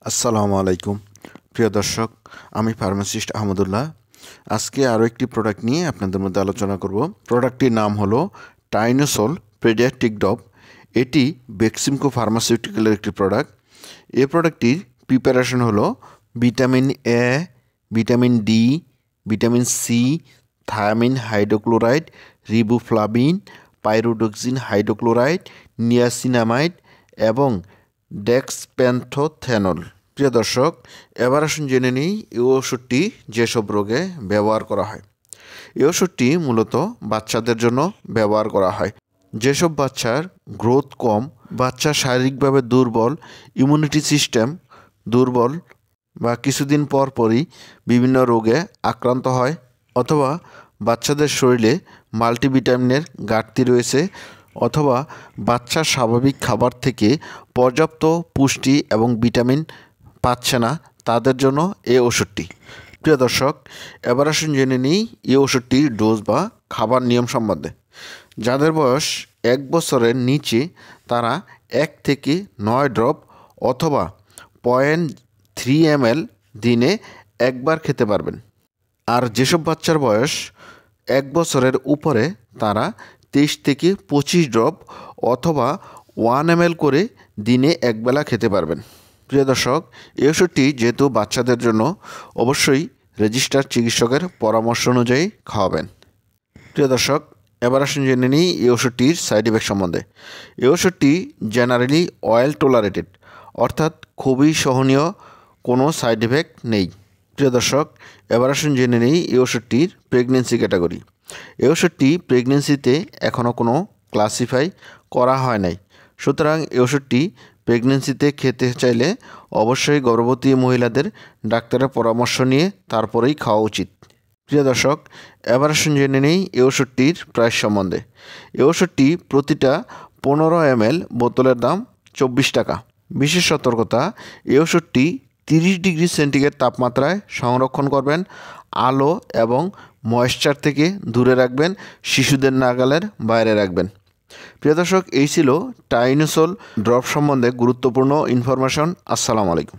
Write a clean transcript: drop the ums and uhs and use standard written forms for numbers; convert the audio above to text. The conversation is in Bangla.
আসসালামু আলাইকুম প্রিয় দর্শক, আমি ফার্মাসিস্ট আহমদুল্লাহ। আজকে আরও একটি প্রোডাক্ট নিয়ে আপনাদের মধ্যে আলোচনা করব। প্রোডাক্টটির নাম হলো টাইনোসল পেডিয়াট্রিক ড্রপ। এটি বেক্সিমকো ফার্মাসিউটিক্যালের একটি প্রোডাক্ট। এই প্রোডাক্টটির প্রিপারেশন হলো vitamin A, vitamin D, vitamin C, thiamine hydrochloride, riboflavin, pyridoxine hydrochloride, niacinamide এবং ডেক্সপ্যান্থোথেনল। প্রিয় দর্শক, এবার আসুন জেনে নিই এই ওষুধটি যেসব রোগে ব্যবহার করা হয়। এই ওষুধটি মূলত বাচ্চাদের জন্য ব্যবহার করা হয়। যেসব বাচ্চার গ্রোথ কম, বাচ্চা শারীরিকভাবে দুর্বল, ইমিউনিটি সিস্টেম দুর্বল বা কিছুদিন পর পরই বিভিন্ন রোগে আক্রান্ত হয়, অথবা বাচ্চাদের শরীরে মাল্টিভিটামিনের ঘাটতি রয়েছে, অথবা বাচ্চা স্বাভাবিক খাবার থেকে পর্যাপ্ত পুষ্টি এবং ভিটামিন পাচ্ছে না, তাদের জন্য এই ওষুধটি। প্রিয় দর্শক, এবার আসুন জেনে নিই এই ওষুধটির ডোজ বা খাবার নিয়ম সম্বন্ধে। যাদের বয়স 1 বছরের নিচে তারা 1 থেকে 9 ড্রপ অথবা 0.3 ml দিনে একবার খেতে পারবেন। আর যেসব বাচ্চার বয়স 1 বছরের উপরে তারা 23 থেকে 25 ড্রপ অথবা 1 ml করে দিনে একবেলা খেতে পারবেন। প্রিয় দর্শক, এই ওষুধটি যেহেতু বাচ্চাদের জন্য, অবশ্যই রেজিস্টার্ড চিকিৎসকের পরামর্শ অনুযায়ী খাওয়াবেন। প্রিয় দর্শক, এবার আসুন জেনে নিই এই ওষুধটির সাইড এফেক্ট সম্বন্ধে। এই ওষুধটি জেনারেলি অয়েল টলারেটেড, অর্থাৎ খুবই সহনীয়, কোনো সাইড এফেক্ট নেই। প্রিয় দর্শক, এবার আসুন জেনে নিই এই ওষুধটির প্রেগনেন্সি ক্যাটাগরি। এই ওষুধটি প্রেগনেন্সিতে এখনও কোনো ক্লাসিফাই করা হয় নাই, সুতরাং এই ওষুধটি প্রেগনেন্সিতে খেতে চাইলে অবশ্যই গর্ভবতী মহিলাদের ডাক্তারের পরামর্শ নিয়ে তারপরেই খাওয়া উচিত। প্রিয় দর্শক, এবার আসুন জেনে নেই এই ওষুধটির প্রাইস সম্বন্ধে। এই ওষুধটি প্রতিটা 15 ml বোতলের দাম 24 টাকা। বিশেষ সতর্কতা, এই ওষুধটি 30 ডিগ্রি সেন্টিগ্রেড তাপমাত্রায় সংরক্ষণ করবেন, আলো এবং ময়েশ্চার থেকে দূরে রাখবেন, শিশুদের নাগালের বাইরে রাখবেন। প্রিয় দর্শক, এই ছিল টাইনোসল ড্রপ সম্বন্ধে গুরুত্বপূর্ণ ইনফরমেশন। আসসালামু আলাইকুম।